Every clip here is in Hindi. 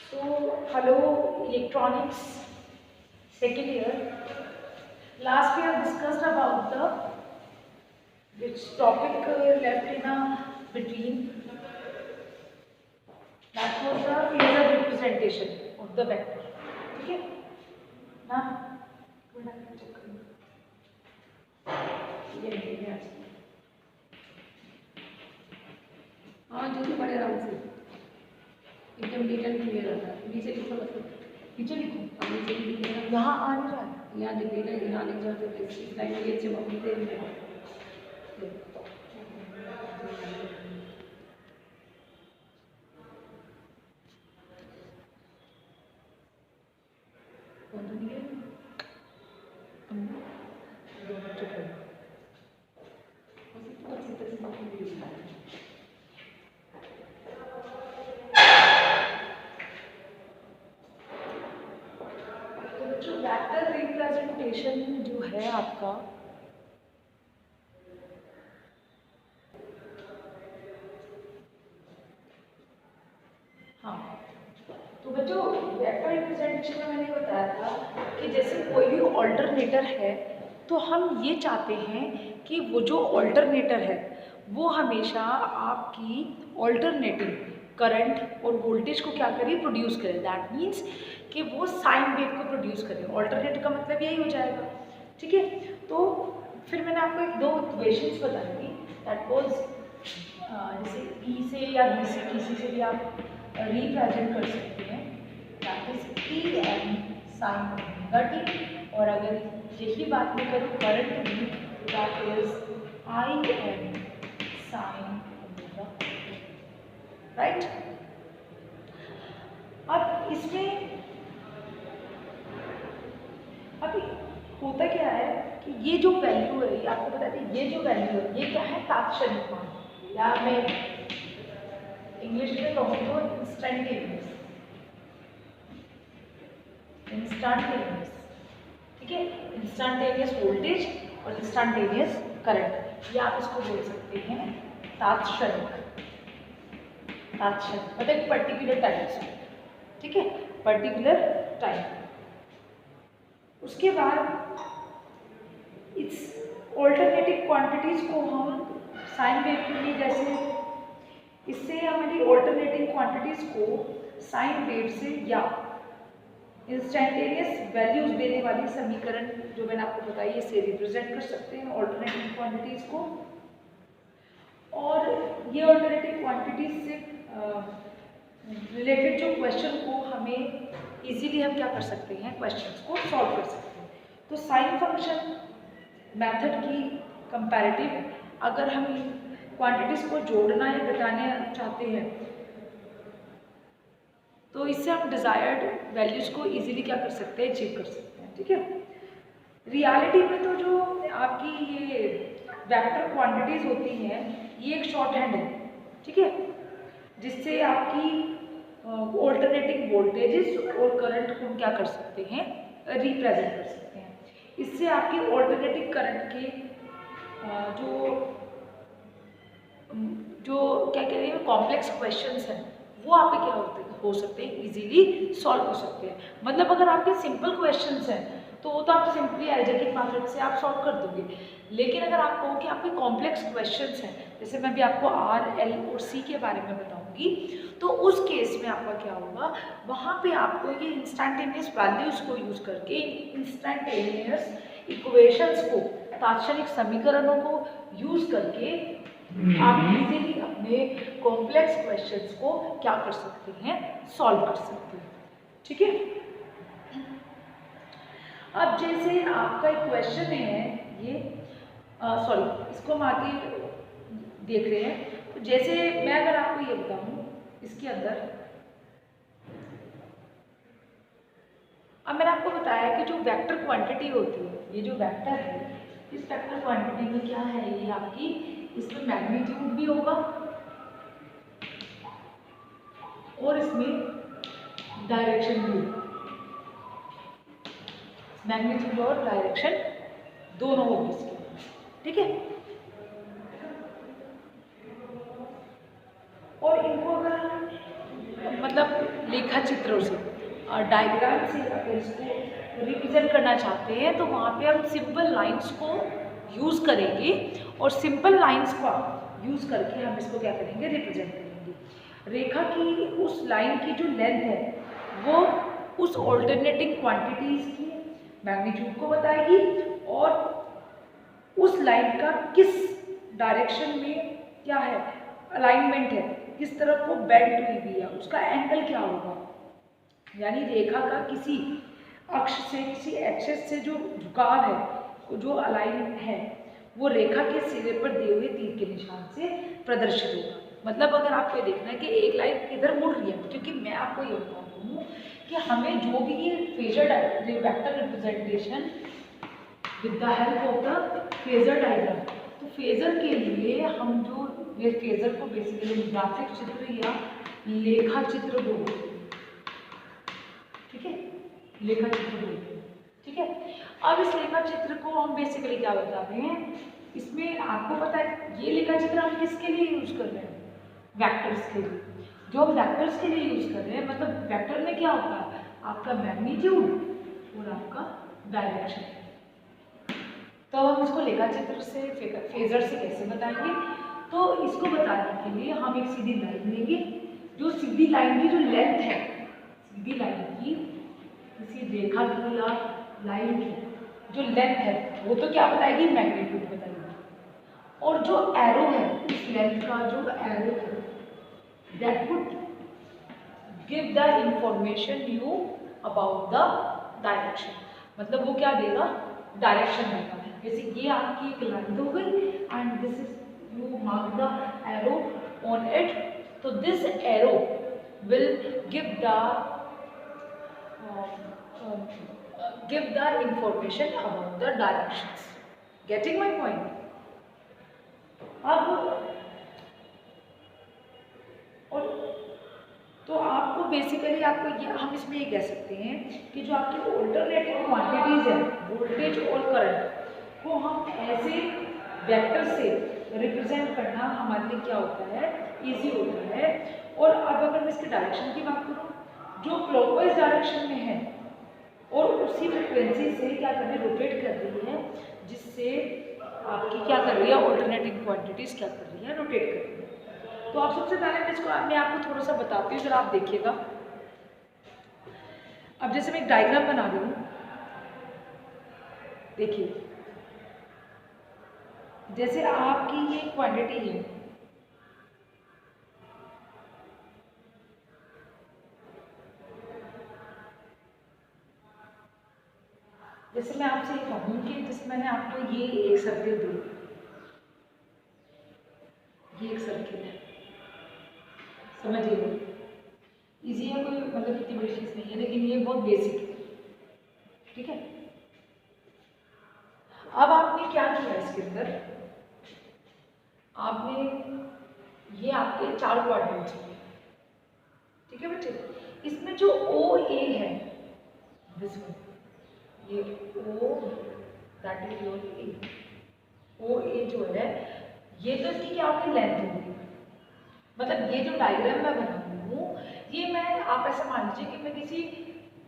So, hello electronics, second year. Last we have discussed about the which topic left in between. That was the phasor representation of the vector. Okay. Now, हाँ जो भी पढ़े आराम से एकदम डिटेल क्लियर आता है। नीचे लिखो मतलब नीचे लिखो। नीचे लिख देना। यहाँ आ नहीं रहा है। यहाँ लिख देना, यहाँ लिख जाओ तो इस लाइन में अच्छे मम्मी दे देना। वेक्टर रिप्रेजेंटेशन जो है आपका हाँ, तो बच्चों वेक्टर रिप्रेजेंटेशन में मैंने बताया था कि जैसे कोई भी ऑल्टरनेटर है तो हम ये चाहते हैं कि वो जो ऑल्टरनेटर है वो हमेशा आपकी ऑल्टरनेटिंग करंट और वोल्टेज को क्या करे, प्रोड्यूस करे। दैट मीन्स कि वो साइन वेव को प्रोड्यूस करे। ऑल्टरनेटर का मतलब यही हो जाएगा, ठीक है। तो फिर मैंने आपको एक दो इक्वेशंस बताई थी, दैट वाज जैसे ई से या बी से किसी से भी आप रिप्रेजेंट कर सकते हैं, that is E N sine omega T. और अगर यही बात मैं करूँ करंट भी, that is I N sine omega, right. अब इसमें अभी होता क्या है कि ये जो वैल्यू है, ये आपको बता दें, ये जो वैल्यू है ये क्या है, तात्क्षणिक मान, या मैं इंग्लिश में कहूँ तो इंस्टेंटेनियस, इंस्टेंटेनियस, ठीक है। इंस्टेंटेनियस वोल्टेज और इंस्टेंटेनियस करंट, ये आप इसको बोल सकते हैं तात्क्षणिक। तात्क्षणिक मतलब पर्टिकुलर टाइम से, ठीक है, पर्टिकुलर टाइम। उसके बाद इस ऑल्टरनेटिव क्वांटिटीज को हम साइन वेव के लिए, जैसे इससे हमारी ऑल्टरनेटिव क्वांटिटीज को साइन वेव से या इंस्टेंटेनियस वैल्यूज देने वाली समीकरण जो मैंने आपको बताई, इससे रिप्रेजेंट कर सकते हैं ऑल्टरनेटिव क्वांटिटीज को। और ये ऑल्टरनेटिव क्वांटिटीज से रिलेटेड जो क्वेश्चन को हमें इजीली हम क्या कर सकते हैं, क्वेश्चंस को सॉल्व कर सकते हैं। तो साइन फंक्शन मेथड की कंपैरेटिव अगर हम क्वांटिटीज को जोड़ना या घटाना चाहते हैं तो इससे हम डिजायर्ड वैल्यूज को इजीली क्या कर सकते हैं, अचीव कर सकते हैं, ठीक है। रियलिटी में तो जो आपकी ये वेक्टर क्वांटिटीज होती हैं ये एक शॉर्ट हैंड है, ठीक है, जिससे आपकी ऑल्टरनेटिंग वोल्टेजेस और करंट को हम क्या कर सकते हैं, रिप्रेजेंट कर सकते हैं। इससे आपकी ऑल्टरनेटिंग करंट के जो क्या कहते हैं कॉम्प्लेक्स क्वेश्चंस हैं वो आपके क्या हो सकते हैं, इजीली सॉल्व हो सकते हैं। मतलब अगर आपके सिंपल क्वेश्चंस हैं तो वो तो आप सिंपली अलजेब्रिक मेथड से आप सॉल्व कर दोगे। लेकिन अगर आप कहो कि आपके कॉम्प्लेक्स क्वेश्चंस हैं, जैसे मैं भी आपको आर, एल और सी के बारे में बताऊंगी, तो उस केस में आपका क्या होगा, वहाँ पे आपको ये इंस्टेंटेनियस वैल्यूज को यूज करके इंस्टेंटेनियस इक्वेशंस को, तात्क्षणिक समीकरणों को यूज करके आप इजीली अपने कॉम्प्लेक्स क्वेश्चंस को क्या कर सकते हैं, सॉल्व कर सकते हैं, ठीक है। अब जैसे आपका एक क्वेश्चन है ये, सॉरी इसको हम आगे देख रहे हैं। तो जैसे मैं अगर आपको ये बताऊं इसके अंदर, अब मैंने आपको बताया कि जो वेक्टर क्वांटिटी होती है, ये जो वेक्टर है, इस वेक्टर क्वांटिटी में क्या है, ये आपकी इसमें मैग्नीट्यूड भी होगा और इसमें डायरेक्शन भी होगा। मैग्नीट्यूड और डायरेक्शन दोनों होगी इसके, ठीक है। और इनको अगर हम मतलब लेखा चित्रों से डायग्राम से अगर इसको रिप्रेजेंट करना चाहते हैं तो वहाँ पे हम सिंपल लाइंस को यूज़ करेंगे और सिंपल लाइंस का यूज़ करके हम इसको क्या करेंगे, रिप्रेजेंट करेंगे। रेखा की उस लाइन की जो लेंथ है वो उस ऑल्टरनेटिंग क्वांटिटीज़ की मैग्नीट्यूड को बताएगी और उस लाइन का किस डायरेक्शन में क्या है, अलाइनमेंट है, किस तरफ वो बेंड हुई भी है, उसका एंगल क्या होगा। यानी रेखा का किसी अक्ष से, किसी एक्सिस से जो झुकाव है, जो अलाइन है, वो रेखा के सिरे पर दिए हुए तीर के निशान से प्रदर्शित होगा। मतलब अगर आपको देखना है कि एक लाइन किधर मुड़ रही है, क्योंकि मैं आपको ये बता दूँ कि हमें जो भी ये phasor vector representation with the help of the phasor diagram, तो फेजर के लिए हम जो ये फेजर को बेसिकली ग्राफिक चित्र या लेखा चित्र बोलते हैं, ठीक है, लेखा चित्र बोलते हैं, ठीक है। अब इस लेखा चित्र को हम बेसिकली क्या बताते हैं, इसमें आपको पता है ये लेखा चित्र हम किसके लिए यूज कर रहे हैं, वेक्टर्स के लिए। जो हम वेक्टर्स के लिए यूज कर रहे हैं, मतलब वेक्टर में क्या होता है, आपका मैग्नीट्यूड और आपका डायरेक्शन। तो हम इसको लेखा चित्र से, फेजर से कैसे बताएंगे, तो इसको बताने के लिए हम एक सीधी लाइन लेंगे। जो सीधी लाइन की जो लेंथ है, सीधी लाइन की, किसी रेखा की या लाइन की जो लेंथ है वो तो क्या बताएगी, मैग्नीट्यूड बताएगी। और जो एरो है, उस लेंथ का जो एरो है, that would give the information you about the direction. मतलब वो क्या देगा, डायरेक्शन देगा। जैसे ये आपकी एक लाइन हो गई and this is you mark the arrow on it, तो this arrow will give the information about the directions. Getting my point? अब और तो आपको बेसिकली आपको ये हम इसमें ये कह सकते हैं कि जो आपकी ऑल्टरनेटिंग क्वांटिटीज है, वोल्टेज और करंट, को हम ऐसे वेक्टर से रिप्रेजेंट करना हमारे लिए क्या होता है, इजी होता है। और अब अगर मैं इसके डायरेक्शन की बात करूँ, जो क्लॉकवाइज डायरेक्शन में है और उसी फ्रिक्वेंसी से क्या कर रही है, रोटेट कर रही है, जिससे आपकी क्या कर रही है, ऑल्टरनेटिंग क्वांटिटीज क्या कर रही है, रोटेट कर रही है। तो आप सबसे पहले मैं आपको थोड़ा सा बताती हूँ, जरा आप देखिएगा। अब जैसे मैं एक डायग्राम बना रही हूँ, देखिए जैसे आपकी ये क्वांटिटी है, जैसे मैं आपसे ये कहूँ कि जैसे मैंने आपको ये एक सर्किल दी, ये एक सर्किल है, समझिए इजी है, कोई मतलब इतनी बड़ी चीज़ नहीं है, लेकिन ये बहुत बेसिक है, ठीक है। अब आपने क्या किया इसके अंदर, आपने ये आपके 4 क्वाड्रेंट्स हैं, ठीक है बच्चे। इसमें जो ओ ए है, दिस वन, ये ओ, दैट इज योर ए, ओ ए जो है, ये तो इसकी क्या होगी, लेंथ होगी। मतलब ये जो डायग्राम मैं बना रही हूँ, ये मैं, आप ऐसा मान लीजिए कि मैं किसी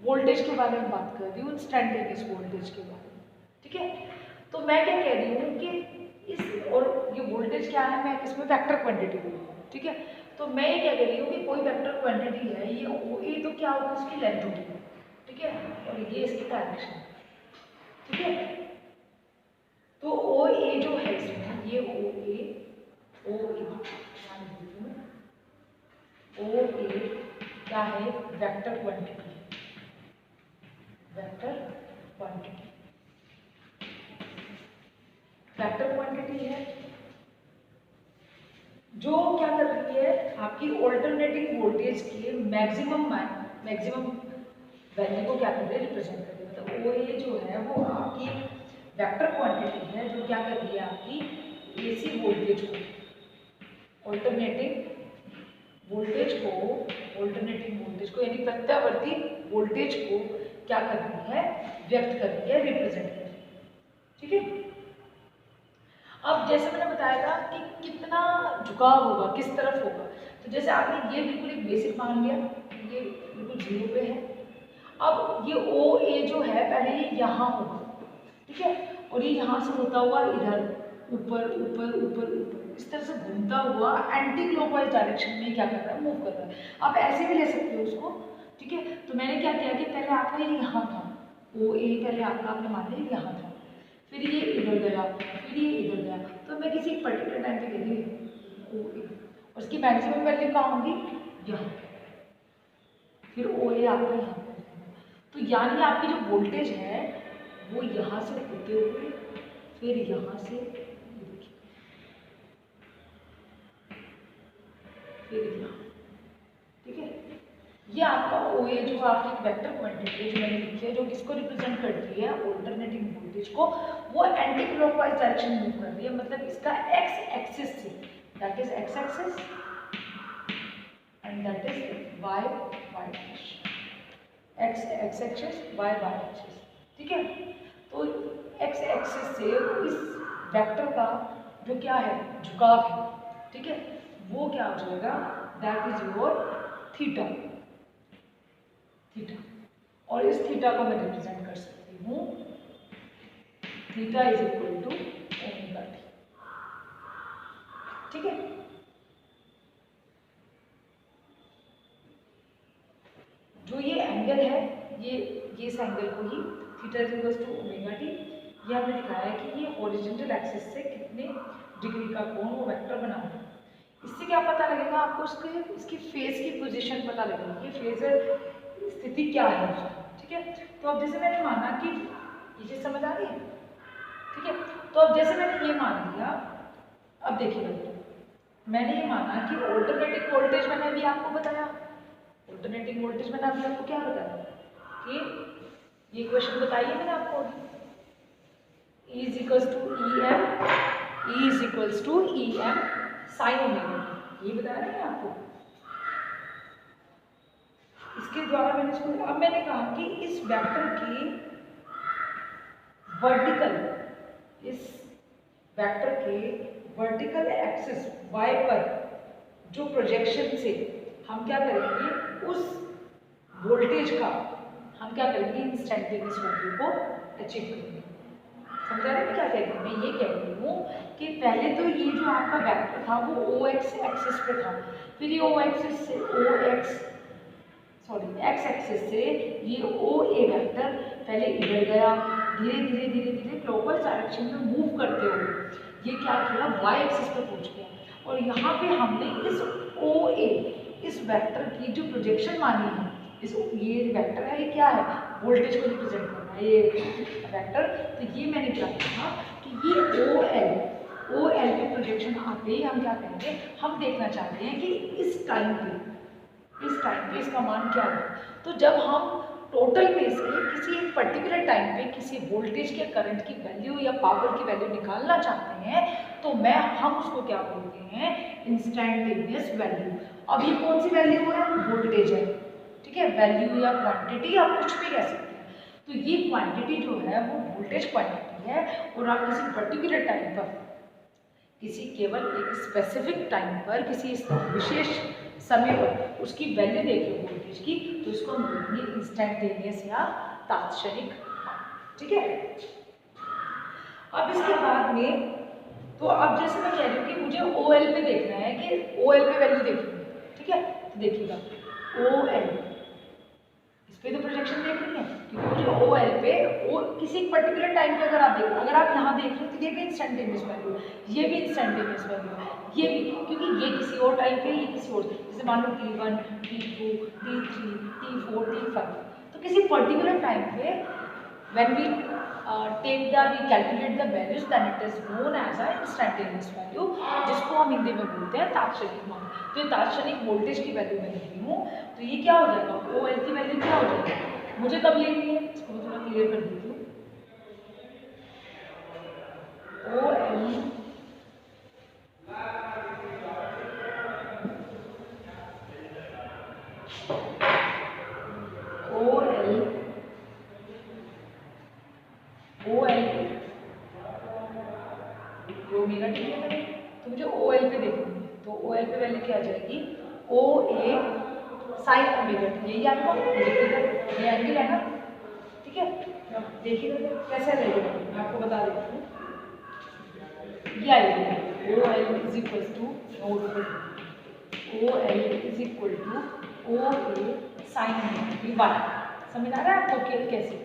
वोल्टेज के बारे में बात कर रही हूँ, इंस्टेंटेनियस वोल्टेज के बारे में, ठीक है। तो मैं क्या कह रही हूँ कि इस, और ये वोल्टेज क्या है, मैं इसमें वेक्टर क्वांटिटी बोल रही हूँ, ठीक है। तो मैं ये क्या कह रही हूँ कि कोई वेक्टर क्वांटिटी है, ये ओ ए तो क्या होगा, उसकी लेंथ होगी, ठीक है, और ये इसकी डायरेक्शन, ठीक है। तो ओ ए जो है इसमें, ये ओ ए क्या है, vector quantity, vector quantity, vector quantity है जो क्या कर रही है, आपकी ऑल्टरनेटिंग वोल्टेज की मैक्सिमम वैल्यू को क्या कर रही है, रिप्रेजेंट कर रही है। मतलब ओ ए जो है वो आपकी वेक्टर क्वांटिटी है जो क्या कर रही है, आपकी एसी वोल्टेज को, ऑल्टरनेटिंग वोल्टेज को यानी प्रत्यावर्ती वोल्टेज को क्या कर रही है, व्यक्त कर रही है, रिप्रेजेंट कर रही है, ठीक है। अब जैसे मैंने बताया था कि कितना झुकाव होगा, किस तरफ होगा, तो जैसे आपने ये बिल्कुल एक बेसिक मान लिया, ये बिल्कुल 0 पे है। अब ये ओ ए जो है पहले ये यहाँ होगा, ठीक है, और ये यहाँ से होता हुआ इधर ऊपर ऊपर ऊपर ऊपर इस तरह से घूमता हुआ एंटी क्लॉकवाइज डायरेक्शन में क्या कर रहा है, मूव कर रहा है। आप ऐसे भी ले सकते हो उसको, ठीक है। तो मैंने क्या किया कि पहले आपका ये यहाँ था, ओ ए पहले आपका आपने मान लिया यहाँ था, फिर ये इधर गया, फिर ये इधर गया, तो मैं किसी पर्टिकुलर टाइम पे कह दी ओ ए, और उसकी मैक्सिमम वैल्यू कहाँ होगी, यहाँ, फिर ओ ए आपका यहाँ। तो यानी आपकी जो वोल्टेज है वो यहाँ से होते हुए फिर यहाँ से फिर यहाँ, ठीक है। ये आपका ओ ए जो आपकी एक वेक्टर क्वांटिटी है जो मैंने लिखी है, जो किसको रिप्रेजेंट करती है, ऑल्टरनेटिंग वोल्टेज को, वो एंटी क्लॉकवाइज डायरेक्शन मूव कर रही है, मतलब इसका एक्स एक्सिस से, that is X axis and that is Y axis, X axis Y axis, ठीक है। तो एक्स एक्सिस से इस वेक्टर का जो क्या है, झुकाव है, ठीक है, वो क्या हो जाएगा, that is your theta, theta. और इस थीटा को मैं रिप्रेजेंट कर सकती हूँ, theta is equal to omega T, ठीक है। जो ये एंगल है, ये इस एंगल को ही theta is equal to omega t, ये हमने दिखाया है कि ये हॉरिजॉन्टल एक्सिस से कितने डिग्री का कोण वो वेक्टर बना हुआ है। इससे क्या पता लगेगा आपको, इसकी फेज की पोजीशन पता लगेगी, ये फेजर स्थिति क्या है, ठीक है। तो अब जैसे मैंने माना कि ये चीज समझ आ रही है, ठीक है। तो अब जैसे मैंने ये मान लिया, अब देखिए मैंने ये माना कि ऑल्टरनेटिंग वोल्टेज मैंने अभी आपको बताया, ऑल्टरनेटिंग वोल्टेज मैंने अभी आपको क्या बताया कि ये क्वेश्चन बताइए मैंने आपको, E is equals to E M sine omega, ये बताया ना आपको। इसके द्वारा मैंने इसको, अब मैंने कहा कि इस वेक्टर की वर्टिकल, इस वेक्टर के वर्टिकल एक्सिस y पर जो प्रोजेक्शन से हम क्या करेंगे, उस वोल्टेज का हम क्या करेंगे, इंस्टेंटेनियस वैल्यू को अचीव करेंगे। समझा रहे हैं क्या कह रही हूँ, मैं ये कह रही हूँ कि पहले तो ये जो आपका वेक्टर था वो ओ एक्स एक्सिस पे था, फिर ये ओ एक्सिस से एक्स एक्सिस से ये ओ ए वेक्टर पहले इधर गया, धीरे धीरे धीरे धीरे क्लॉकवाइज डायरेक्शन में मूव करते हुए ये क्या किया, वाई एक्सिस पे पहुंच गया, और यहाँ पे हमने इस ओ ए, इस वेक्टर की जो प्रोजेक्शन मानी है, इस ये वेक्टर है, ये क्या है, वोल्टेज को रिप्रेजेंट करना है ये वेक्टर। तो ये मैंने क्या कहा कि ये ओ एल पे प्रोजेक्शन आते ही हम क्या करेंगे, हम देखना चाहते हैं कि इस टाइम पे इसका मान क्या है। तो जब हम टोटल में से किसी एक पर्टिकुलर टाइम पे किसी वोल्टेज के करंट की वैल्यू या पावर की वैल्यू निकालना चाहते हैं, तो हम उसको क्या बोलते हैं, इंस्टेंटेनियस वैल्यू। अब ये कौन सी वैल्यू है, वोल्टेज है, ठीक है, वैल्यू या क्वांटिटी आप कुछ भी कह सकते हैं। तो ये क्वांटिटी जो है वो वोल्टेज क्वांटिटी है, और आप किसी पर्टिकुलर टाइम पर, किसी केवल एक स्पेसिफिक टाइम पर, किसी विशेष समय पर उसकी वैल्यू देखिए वोल्टेज की, तो इसको हम बोलेंगे इंस्टेंटेनियस या तात्क्षणिक, ठीक है। अब इसके बाद में, तो अब जैसे मैं कह रही हूँ कि मुझे ओ एल पे देखना है, कि ओ एल पे वैल्यू देखनी है, ठीक है। तो देखिएगा ओ एल, इस पे तो प्रोजेक्शन देख रही है, क्योंकि मुझे ओ एल पे किसी पर्टिकुलर टाइम पे अगर आप यहाँ देख रहे हो तो ये भी इंस्टेंटेनियस वैल्यू, ये भी इंस्टेंटेनियस वैल्यू, ये भी, क्योंकि ये किसी और टाइम पे, ये किसी और, जैसे मान लो T1, T2, T3, T4, T5, तो किसी पर्टिकुलर टाइम पे when we calculate the values, then it is known as a instantaneous value, जिसको हम हिंदी में बोलते हैं तात्क्षणिक मान। तो ये तात्क्षणिक वोल्टेज की वैल्यू मैं लिख रही हूँ, तो ये क्या हो जाएगा, ओ एल की वैल्यू क्या हो जाएगी, मुझे कब लेनी है, इसको मैं थोड़ा क्लियर कर देती हूँ। ओ एल ओमेगा टी है, तो मुझे ओ एल पे देखनी है, तो ओ एल पे वैल्यू क्या आ जाएगी, ओ ए साइन ओमेगा टी, यही आपको ये एंगल है ना, ठीक है। देखिए कैसे रहेगा, मैं आपको बता देती हूँ। ये आएगा O L is equal to O L is equal to O A sine omega T by, समझ आ रहा है आपको कैसे?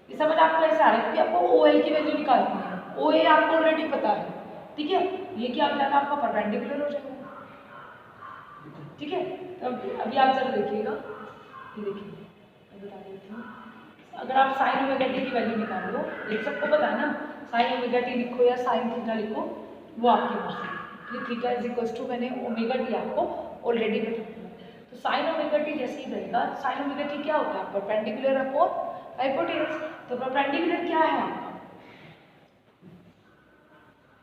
ये समझ आपको ऐसा आ रहा है कि आपको ओ एल की वैल्यू निकालनी है, ओ ए आपको ऑलरेडी पता है, ठीक है। ये क्या हो जाएगा आपका परपेंडिकुलर हो जाएगा, ठीक है। तो अभी आप जरा देखिएगा, ये देखिए मैं बता देती हूँ। अगर आप साइन ओमेगा टी की वैल्यू निकाल लो, एक सबको पता है ना, साइन ओमेगा टी लिखो या साइन थीटा लिखो, वो आपकी मर्जी। ये थीटा इज इक्वल टू मैंने ओमेगा टी आपको ऑलरेडी बता दिया। तो साइन ओमेगा टी जैसे ही रहेगा, साइन ओमेगा टी क्या होता है? Perpendicular upon hypotenuse. तो परपेंडिकुलर क्या है आपका?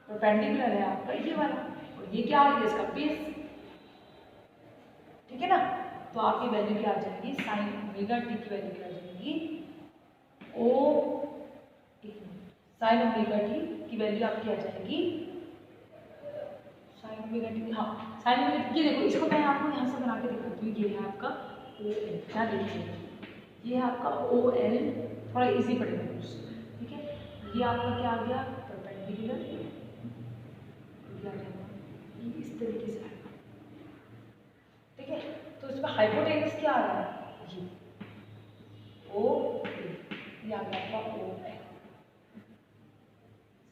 परपेंडिकुलर है आपका ये वाला, और ये क्या है इसका बेस, ठीक है ना। तो आपकी वैल्यू क्या आ जाएगी? साइन ओमेगा टी की वैल्यू क्या आ जाएगी? ओ साइन ओमेगा टी की वैल्यू आपकी आ जाएगी, साइन ओमेगा टी, हाँ साइन ओमेगा टी। ये देखो, इसको मैं आपको यहाँ से बना के दिखाती हूँ। ये है आपका ओ एल, क्या देखिए ये है आपका ओ एल, थोड़ा इजी पड़ेगा, ठीक है। ये आपका क्या आ गया? परपेंडिकुलर, क्या आ जाएगा? इस तरीके से आएगा, ठीक है। तो इसमें हाइपोटेनस क्या आ रहा है? ये ओ ये आ गया आपका ओ एल,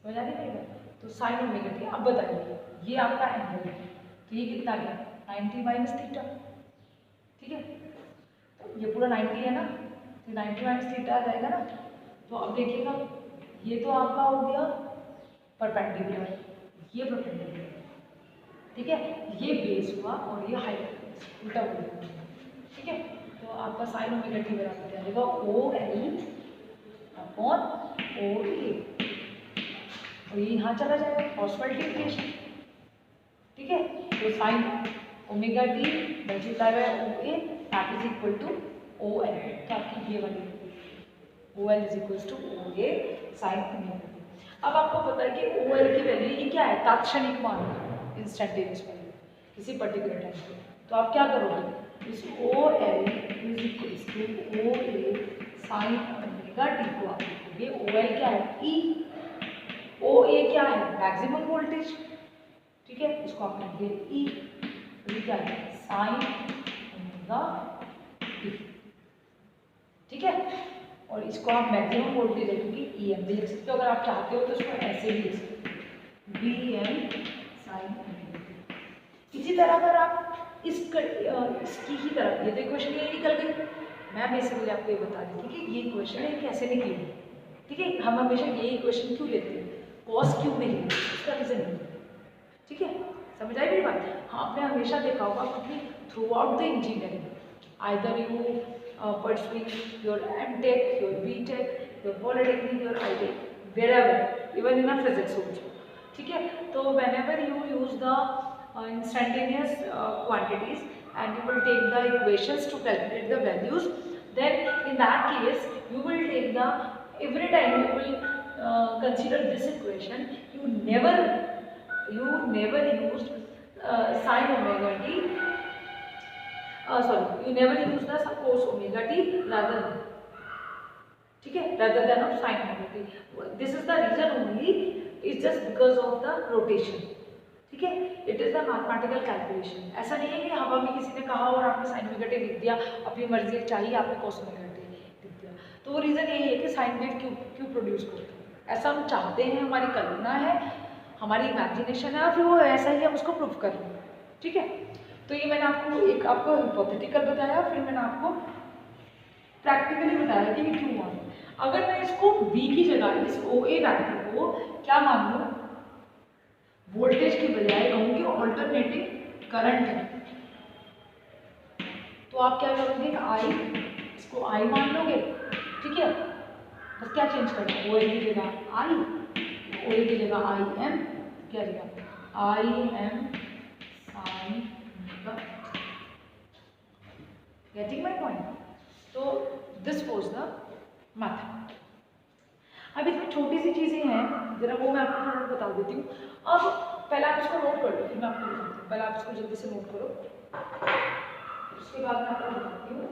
समझ आ रही है? तो साइन ओमेगा टी। अब बताइए ये आपका एंगल है, तो ये कितना गया? 90 माइनस थीटा, ठीक है। तो ये पूरा 90 है ना, तो 90 माइनस थीटा आ जाएगा ना। तो अब देखिएगा, ये तो आपका हो गया परपेंडिकुलर, ये परपेंडिकुलर, ठीक है। ये बेस हुआ और ये हाइपोटेनस, उल्टा हो गया, ठीक है। तो आपका साइन ओमेगा टी बराबर क्या आएगा? ओ एल अपॉन ओ ए, और ये यहाँ चला जाएगा क्रॉस मल्टीप्लिकेशन, ठीक है। तो sine omega T multiply by O A that is equal to O L. तो आपकी ये वाली O L is equal to O A sine omega T. अब आपको पता है कि ओ एल की वैल्यू ये क्या है? तात्क्षणिक मान, इंस्टेंटेनियस वैल्यू किसी पर्टिकुलर टाइम पे। तो आप क्या करोगे? इस O L is equal to O A sine omega T को आप लिखोगे, ओ एल क्या है? ई, ओ ए क्या है? मैक्सिमम वोल्टेज, ठीक है। इसको आप लिखिए ई, ये क्या है? साइन ओमेगा टी, ठीक है। और इसको आप मैक्सिमम वोल्टेज लिखोगे ई एम भी लिख सकते हो, अगर आप चाहते हो तो इसको ऐसे भी लिख सकते हो, B M sine omega T. इसी तरह अगर आप इसकी ही तरह, ये तो इक्वेशन ये निकल गई, मैं बेसिकली आपको ये बता दी थी कि ये इक्वेशन है कैसे निकली, ठीक है। हम हमेशा ये इक्वेशन क्यों लेते हैं? कॉस क्यों नहीं लेते? उसका रीजन नहीं, ठीक है। समझ आई मेरी बात? हाँ, आपने हमेशा देखा होगा क्योंकि through out the engineering either you pursuing your MTech, your BTech, your Polytechnic, your ITech, wherever, even in a physics also, ठीक है। तो whenever you use the instantaneous quantities and you will take the equations to calculate the values, then in that case you will take the, every time you will consider this equation, you never used sin omega t, sorry, you never use the cos omega t rather than, ठीक है, rather than of sin omega t. This is the reason only, is just because of the rotation, ठीक है। It is the mathematical calculation. ऐसा नहीं है कि हवा में किसी ने कहा और आपने sin omega t लिख दिया, अपनी मर्जी चाहिए आपने cos omega t लिख दिया। तो वो रीजन यही है कि sin वेव क्यों प्रोड्यूस करते हैं, ऐसा हम चाहते हैं, हमारी कल्पना है, हमारी इमेजिनेशन है, और फिर वो ऐसा ही हम उसको प्रूव कर रहे हैं, ठीक है। तो ये मैंने आपको हिपोथेटिकल बताया, फिर मैंने आपको प्रैक्टिकली बताया कि ये क्यों मान। अगर मैं इसको B की जगह इस OA वैक्टर को क्या मान लूँ, वोल्टेज की बजाय कहूँगी ऑल्टरनेटिंग करंट है, तो आप क्या करोगे? इसको I मान लोगे, ठीक है। बस क्या चेंज करना है? OA की जगह I, OA की जगह IM, क्या जगह IM sine, getting my point? तो this was the method. अब इसमें छोटी सी चीजें हैं, जरा वो मैं आपको थोड़ा बता देती हूँ। अब पहले आप इसको नोट कर लो, फिर मैं आपको बताती हूँ। पहले आप इसको जल्दी से नोट करो, उसके बाद मैं आपको बताती हूँ।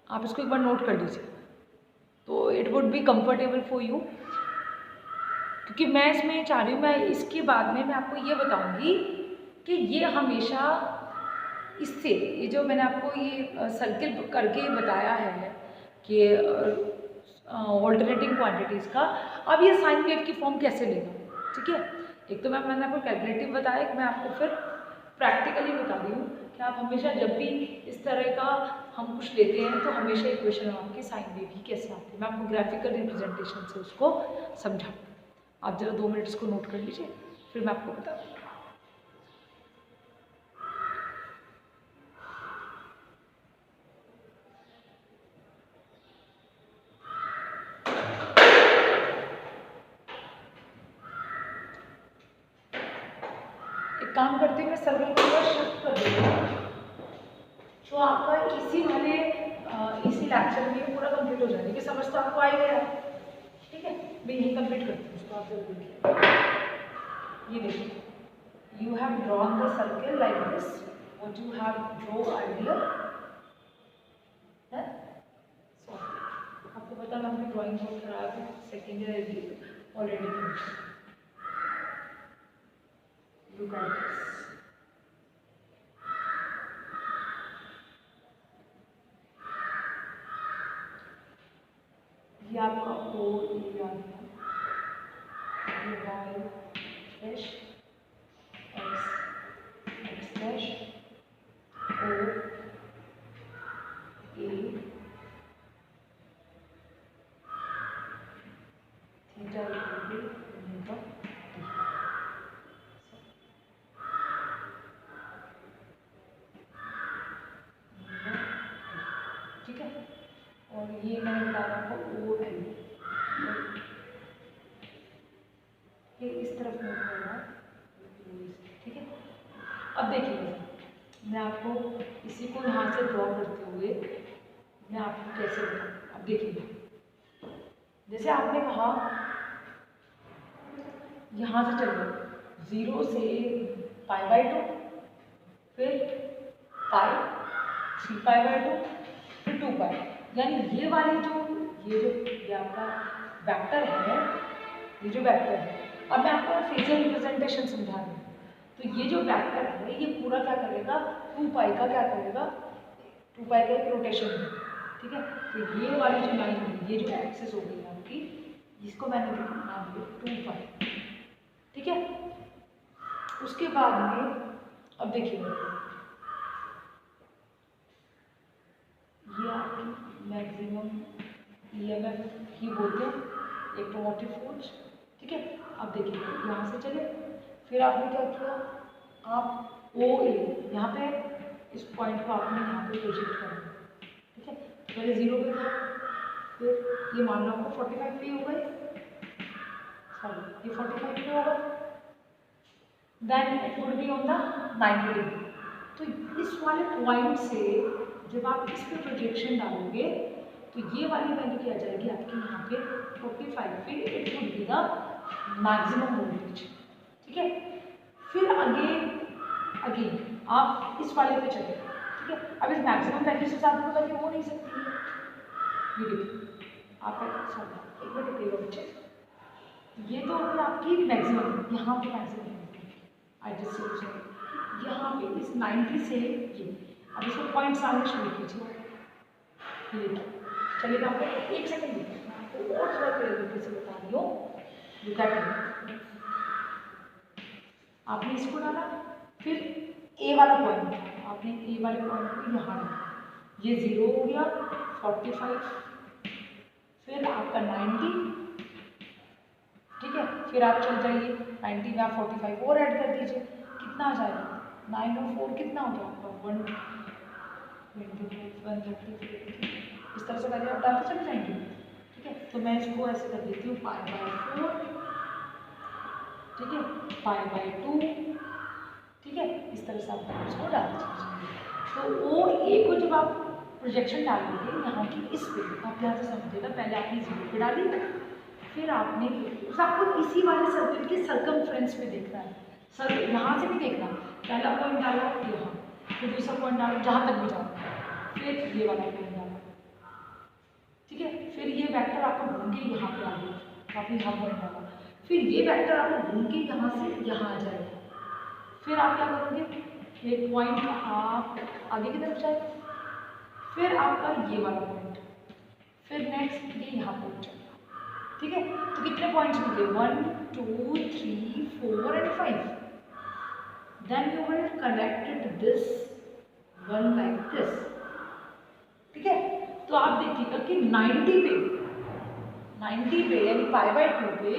आप इसको एक बार नोट कर लीजिए तो it would be comfortable for you, क्योंकि मैं इसमें चाह रही हूँ, मैं इसके बाद में मैं आपको ये बताऊँगी कि ये हमेशा इससे, ये जो मैंने आपको ये सर्किल करके बताया है कि ऑल्टरनेटिंग क्वांटिटीज़ का, अब ये साइन वेव की फॉर्म कैसे लेगा, ठीक है। एक तो मैंने आपको कैलकुलेटिव बताया, कि मैं आपको फिर प्रैक्टिकली बता रही हूँ कि आप हमेशा जब भी इस तरह का हम कुछ लेते हैं तो हमेशा इक्वेशन आपकी साइन वेव ही कैसे आती है, मैं आपको ग्राफिकल रिप्रेजेंटेशन से उसको समझा। आप जरा 2 मिनट इसको नोट कर लीजिए, फिर मैं आपको बता दूँ। काम करते हुए सर्कल को शिफ्ट कर देंगे, तो आपका इसी वाले इसी लेक्चर में पूरा कंप्लीट हो जाएगा, कि समझ तो आपको आ ही गया, ठीक है। मैं यही कंप्लीट करती हूँ उसको, आप जल्दी देखिए। ये देखिए, you have drawn the circle like this, what you have draw ideal है। आपको पता है अपनी ड्राइंग बहुत खराब है, second year already finish. Look at this. ये आपका O ए आ गया, ये Y dash X dash O A theta equal to omega T, ठीक है। और ये मैंने बताया आपको O है, ये इस तरफ मूव कर रहा है, ठीक है। अब देखिए, मैं आपको इसी को यहाँ से ड्रॉ करते हुए मैं आपको कैसे बताऊँ। अब देखिए, जैसे आपने कहा यहाँ से चलो 0 से π/2, फिर पाई 3π/2, फिर 2π, यानी ये वाली ये आपका वेक्टर है, ये जो वेक्टर है। अब मैं आपको फेजर रिप्रेजेंटेशन समझा रही हूँ। तो ये जो वेक्टर है ये पूरा क्या करेगा, 2π का क्या करेगा, 2π का एक रोटेशन है, ठीक है। तो ये वाली जो लाइन है, ये जो एक्सिस हो गई आपकी, इसको मैंने नाम दिया 2π, ठीक है। उसके बाद में अब देखिए, ये आपकी मैक्सिमम EMF ही बोलते हैं, इलेक्ट्रोमोटिव फोर्स, ठीक है। अब देखिए, यहाँ से चले, फिर आपने क्या किया, आप OA यहाँ पे इस पॉइंट को आपने यहाँ पे प्रोजेक्ट करना, ठीक है। पहले 0 पे करो, फिर ये मान लो आपको 45 पे हो गए, सॉरी ये 45 पे होगा, then it would be on the 90 degree. तो इस वाले पॉइंट से जब आप इस पे प्रोजेक्शन डालोगे तो ये वाली वैल्यू क्या जाएगी आपकी यहाँ पे 45 पे, it would be the maximum voltage, ठीक है। फिर अगेन आप इस वाले पे चले, ठीक है। अब इस मैक्सिमम वैल्यू से ज़्यादा तो वैल्यू हो नहीं सकती है, ये देखिए आप एक मिनट रुकिएगा बच्चे, ये तो अगर आपकी मैक्सिमम, यहाँ पे मैक्सिमम यहाँ पे इस 90 से ये, अब इसको पॉइंट सामने शुरू कीजिए, ये देखिए। चलिए मैं आपको एक सेकंड देखिए, मैं आपको और थोड़ा क्लियर तरीके से बता रही हूँ। आपने इसको डाला, फिर ए वाला पॉइंट, आपने ए वाले पॉइंट को यहाँ डाला, ये 0 हो गया, 45, फिर आपका 90, ठीक है। फिर आप चल जाइए 90 में आप 45 और ऐड कर दीजिए, कितना आ जाएगा 9 और 4 कितना हो गया आपका 125, 130, इस तरह से पहले आप डालते चले जाएंगे, ठीक है। तो मैं इसको ऐसे कर देती हूँ π/4, ठीक है, π/2, ठीक है। इस तरह से आप इसको डालते चले। तो वो ए को जब आप प्रोजेक्शन डालेंगे यहाँ की इस पे, आप यहाँ से समझिएगा, पहले आपने 0 पे डाली, फिर आपने आपको इसी वाले सर्कल के सर्कमफ्रेंस में देखना है, सर यहाँ से भी देखना, पहला पॉइंट डाला यहाँ, फिर दूसरा पॉइंट डाला जहाँ तक भी जाना, फिर ये वाला पॉइंट डाला, ठीक है। फिर ये वेक्टर आपको घूम के यहाँ पे आ गया, आपने यहाँ पॉइंट डाला, फिर ये वेक्टर आपको घूम के यहाँ से यहाँ आ जाएगा। फिर आप क्या करोगे, एक पॉइंट आप आगे की तरफ जाएगा, फिर आपका ये वाला पॉइंट, फिर नेक्स्ट ये यहाँ पहुँच जाएगा, ठीक है। तो कितने पॉइंट्स मिले, 1 2 3 4 and 5। Then you will connected this one like this, ठीक है। तो आप देखिएगा कि 90 पे यानी π/2 पे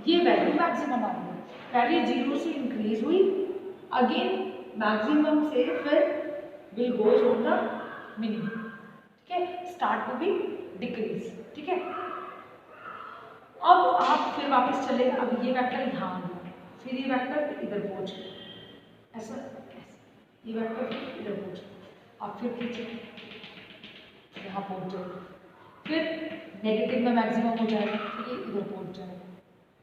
ये वैल्यू मैक्सिमम आ रही है। पहले 0 से इंक्रीज हुई, अगेन मैक्सिमम से फिर will goes on the minimum, ठीक है, स्टार्ट टू बी डिक्रीज, ठीक है। अब आप फिर वापस चले, अब ये वेक्टर यहाँ आ गया, फिर ये वेक्टर इधर पहुँच गया, ऐसा ये वेक्टर इधर पहुँच गया, आप फिर खींचे यहाँ पहुँच जाएगा, फिर नेगेटिव में मैक्सिमम हो जाएगा, फिर ये इधर पहुँच जाएगा,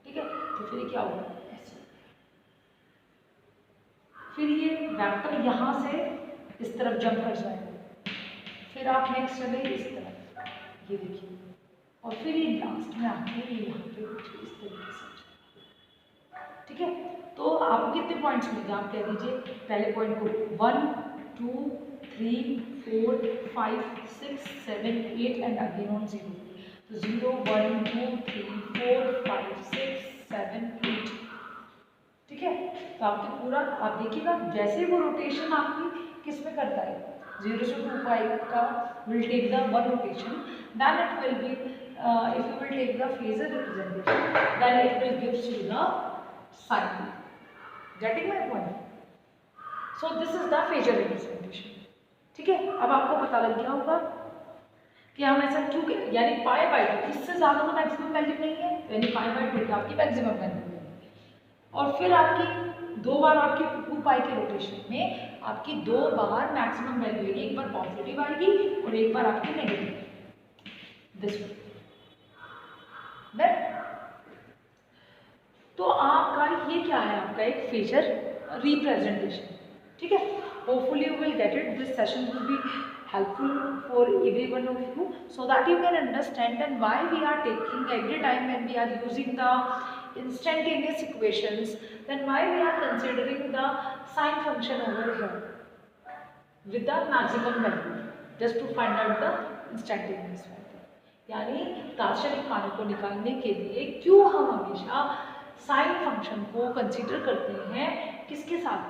ठीक है। तो फिर क्या होगा, ऐसे फिर ये वेक्टर यहाँ से इस तरफ जंप कर जाएगा, फिर आप नेक्स्ट चले इस तरफ, ये देखिए, और फिर ये लास्ट में आके यहाँ पे कुछ इस तरीके से, ठीक है। तो आपको कितने पॉइंट्स मिलेंगे, आप कह दीजिए पहले पॉइंट को 1 2 3 4 5 6 7 8 एंड अगेन ऑन 0, तो 0 1 2 3 4 5 6 7 8, ठीक है। तो आपके पूरा आप देखिएगा जैसे वो रोटेशन आपकी किस में करता है, 0 से 2 पाई का will take the one rotation, then it will be if you will take the phasor representation, then it will gives you the sign. Getting my point? So this is the phasor representation, ठीक है। अब आपको पता लग गया होगा कि हम ऐसा क्यों, यानी π/2 इससे ज़्यादा तो मैक्सिमम वैल्यू नहीं है, यानी π/2 आपकी मैक्सिमम वैल्यू है। और फिर आपकी दो बार आपकी 2 पाई के रोटेशन में आपकी 2 बार मैक्सिमम वैल्यू है, एक बार पॉजिटिव आएगी और एक बार आपकी नेगेटिव, दिस वन। तो आपका ये क्या है, आपका एक फेजर रिप्रेजेंटेशन, ठीक है। Hopefully you will get it, this session will B helpful for every one of you, so that you can understand and why we are taking every time when we are using the instantaneous equations, then why we are considering the sine function over here with the maximum value just to find out the instantaneous value। यानी दार्शनिक मानों को निकालने के लिए क्यों हम हमेशा साइन फंक्शन को कंसीडर करते हैं, किसके साथ,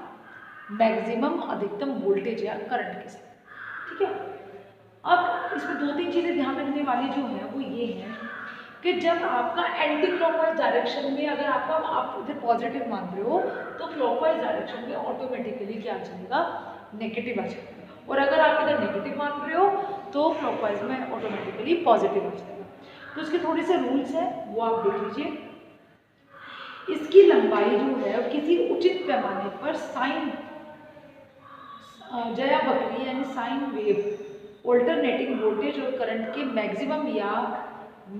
मैक्सिमम अधिकतम वोल्टेज या करंट के साथ, ठीक है। अब इसमें 2-3 चीज़ें ध्यान रखने वाली जो है वो ये है कि जब आपका एंटी क्लॉकवाइज डायरेक्शन में अगर आप इधर पॉजिटिव मान रहे हो तो क्लॉकवाइज डायरेक्शन में ऑटोमेटिकली क्या आ जाएगा, नेगेटिव आ जाएगा, और अगर आप इधर नेगेटिव मान रहे हो तो क्लॉकवाइज में ऑटोमेटिकली पॉजिटिव आ जाएगा। तो इसके थोड़े से रूल्स हैं, वो आप देख लीजिए। इसकी लंबाई जो है किसी उचित पैमाने पर साइन जया वक्री यानी साइन वेव ऑल्टरनेटिंग वोल्टेज और करंट के मैक्सिमम या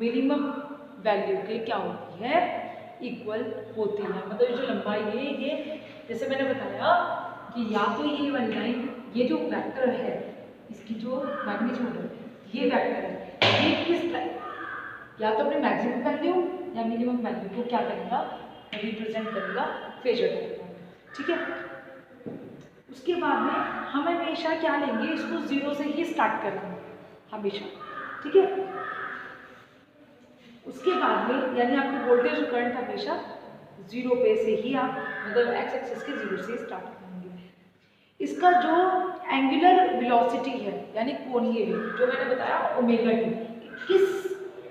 मिनिमम वैल्यू के क्या होती है, इक्वल होती है। मतलब ये जो लंबाई है, ये जैसे मैंने बताया कि या तो ये वाली लाइन, ये जो वेक्टर है इसकी जो मैग्नीट्यूड है, ये वेक्टर है, ये किस टाइप, या तो अपने मैक्सिमम वैल्यू या मिनिमम वैल्यू को क्या करेगा, रिप्रेजेंट करेगा फेजर करेगा, ठीक है। उसके बाद में हम हमेशा क्या लेंगे, इसको 0 से ही स्टार्ट करेंगे हमेशा, ठीक है। उसके बाद में यानी आपकी वोल्टेज और करंट हमेशा 0 पे से ही आप मतलब एक्स एक्सिस के 0 से स्टार्ट करेंगे। इसका जो एंगुलर वेलोसिटी है यानी कोणीय वेग, जो मैंने बताया ओमेगा टी, किस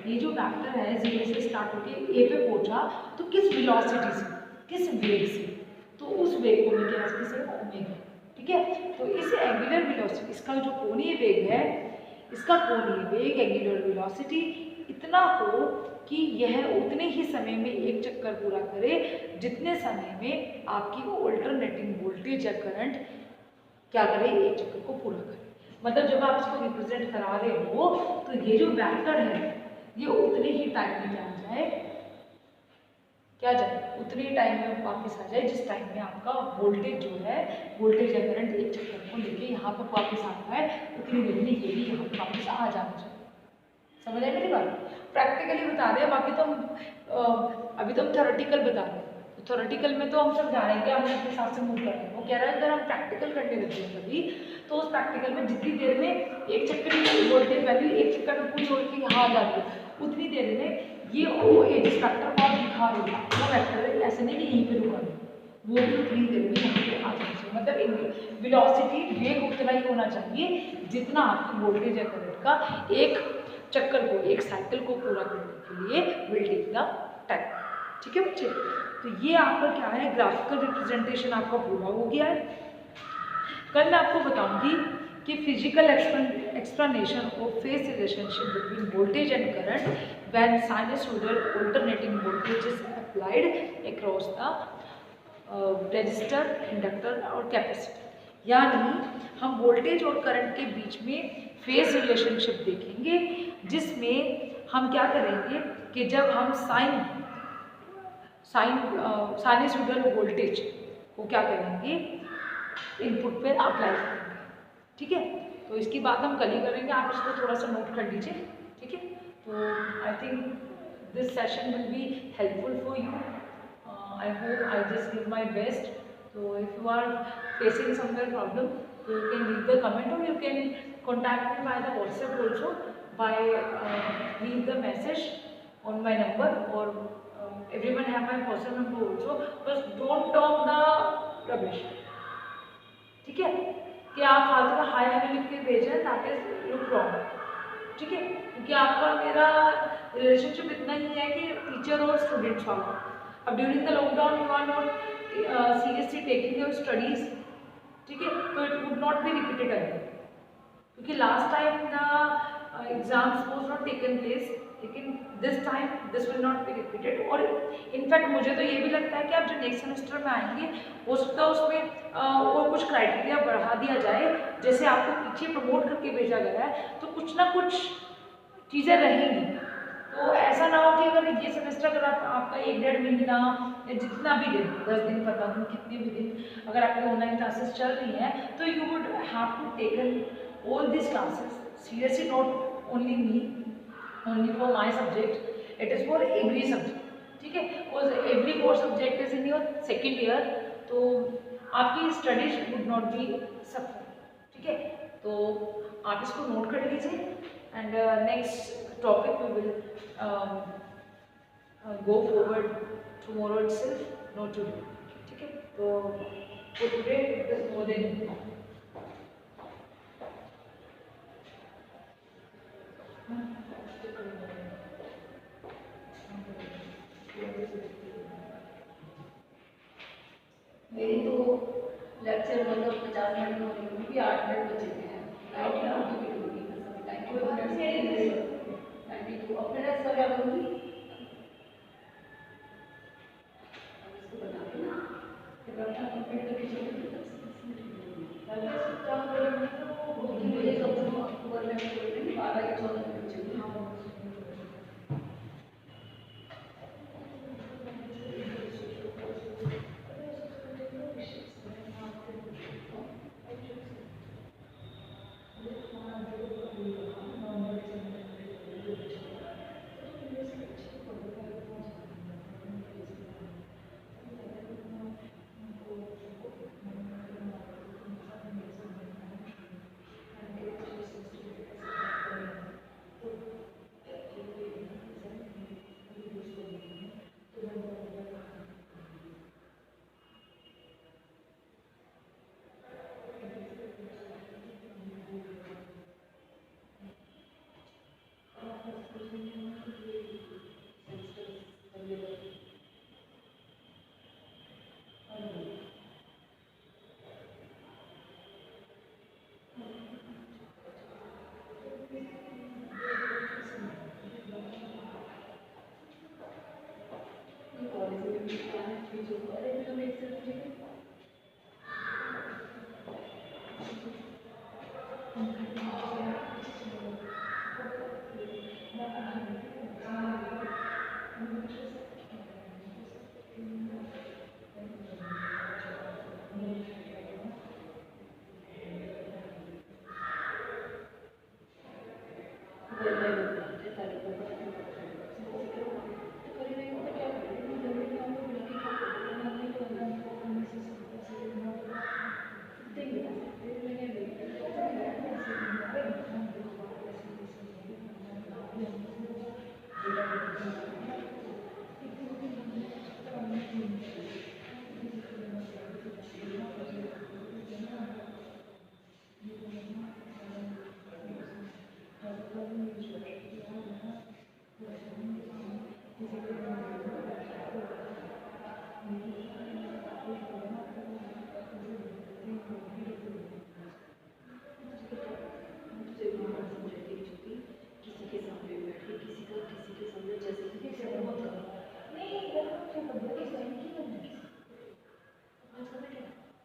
ये जो वेक्टर है 0 से स्टार्ट होके ए पे पहुंचा तो किस वेलोसिटी से, किस वेग से, तो उस वेग को मैं क्या से ओमेगा, ठीक है। तो इस एंगुलर वेलोसिटी, इसका जो कोणीय वेग है, इसका कोणीय वेग एंगुलर वेलोसिटी इतना हो कि यह उतने ही समय में एक चक्कर पूरा करे जितने समय में आपकी ऑल्टरनेटिंग वोल्टेज या करंट क्या करे, एक चक्कर को पूरा करे। मतलब जब आप इसको रिप्रेजेंट करा रहे हो तो ये जो वेक्टर है ये उतने ही टाइम में क्या जाए, क्या जाए, उतनी टाइम में वापस आ जाए जिस टाइम में आपका वोल्टेज जो है, वोल्टेज या करंट एक चक्कर को लेके यहाँ पर वापस आता है, उतनी देर में ये भी यहाँ पर वापस आ जाना चाहिए। समझ आए मेरी बात? प्रैक्टिकली बता रहे हैं, बाकी तो हम अभी तो हम थ्योरेटिकल बता रहे हैं। तो थ्योरेटिकल में तो हम सब जानेंगे, हम अपने हिसाब से मूव कर रहे हैं। वो कह रहा है अगर हम प्रैक्टिकल करने लगते हैं कभी, तो उस प्रैक्टिकल में जितनी देर में एक चक्कर की वोल्टेज वैल्यू एक चक्कर में पूरी होकर यहाँ आ जाती है, उतनी देर में ये ओ जिस फैक्टर को आप दिखा रहे हो वो वेक्टर ऐसे नहीं कि यहीं पे रुका है, वो भी उतनी देर में यहाँ पे आ जाना चाहिए। मतलब वेलोसिटी वेग उतना ही होना चाहिए जितना आपकी वोल्टेज या करंट का एक चक्कर को, एक साइकिल को पूरा करने के लिए विल टेक द टाइम। ठीक है बच्चे? तो ये आपका क्या है, ग्राफिकल रिप्रेजेंटेशन आपका पूरा हो गया है। कल मैं आपको बताऊंगी कि physical explanation of phase relationship between voltage and current when sinusoidal alternating voltage is applied across the resistor, inductor और कैपेसिटर। यानी हम वोल्टेज और करंट के बीच में फेज रिलेशनशिप देखेंगे, जिसमें हम क्या करेंगे कि जब हम साइनसॉइडल वोल्टेज को क्या करेंगे, इनपुट पे अप्लाई करेंगे। ठीक है? तो इसकी बात हम कल ही करेंगे, आप इसको थोड़ा सा नोट कर लीजिए। ठीक है? तो I think this session will be helpful for you. I hope I just give my best. तो if you are facing somewhere problem, you can leave the comment or you can contact me by the WhatsApp also, by leave the message on my number, or everyone have my personal number also, but don't talk the rubbish। ठीक है? कि आप फालतू का हाय हमें लिख के भेजें, दैट इज लुक रॉन्ग। ठीक है? क्योंकि आपका मेरा रिलेशनशिप इतना ही है कि टीचर और स्टूडेंट्स वाला। अब during the lockdown you are not seriously taking your studies, ठीक है, तो it would not be repeated again, क्योंकि last time the exams was not taken place, लेकिन this time this will not be repeated. और इनफैक्ट मुझे तो ये भी लगता है कि आप जो नेक्स्ट सेमेस्टर में आएंगे, हो सकता है उसमें और कुछ क्राइटेरिया बढ़ा दिया जाए, जैसे आपको पीछे प्रमोट करके भेजा गया है, तो कुछ ना कुछ चीज़ें रहेंगी। तो ऐसा ना हो कि अगर ये सेमेस्टर अगर आपका 1-1.5 महीना या जितना भी दिन, 10 दिन, 15 दिन, कितने भी दिन अगर आपकी ऑनलाइन क्लासेस चल रही हैं, तो you would have to taken all this classes seriously, not only me, only for my subject, it is for every subject. ठीक है? Because every course subject is in your second year, तो आपकी studies would not be suffer. ठीक है? तो आप इसको नोट कर लीजिए, and next topic we will go forward tomorrow itself, not today. ठीक है? तो for today it is more than enough. मेरी तो लेक्चर मतलब 50 मिनट में होगी, क्योंकि 8 मिनट बचे हैं। अपने का क्या करूँगी, मुझे कम से कम अक्टूबर में 12 या 14 मिनट चाहिए।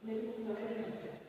मेरे को ना पड़े लगता है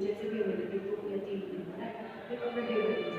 जैसे भी मैंने 2 या 3 दिन बनाए, फिर अपने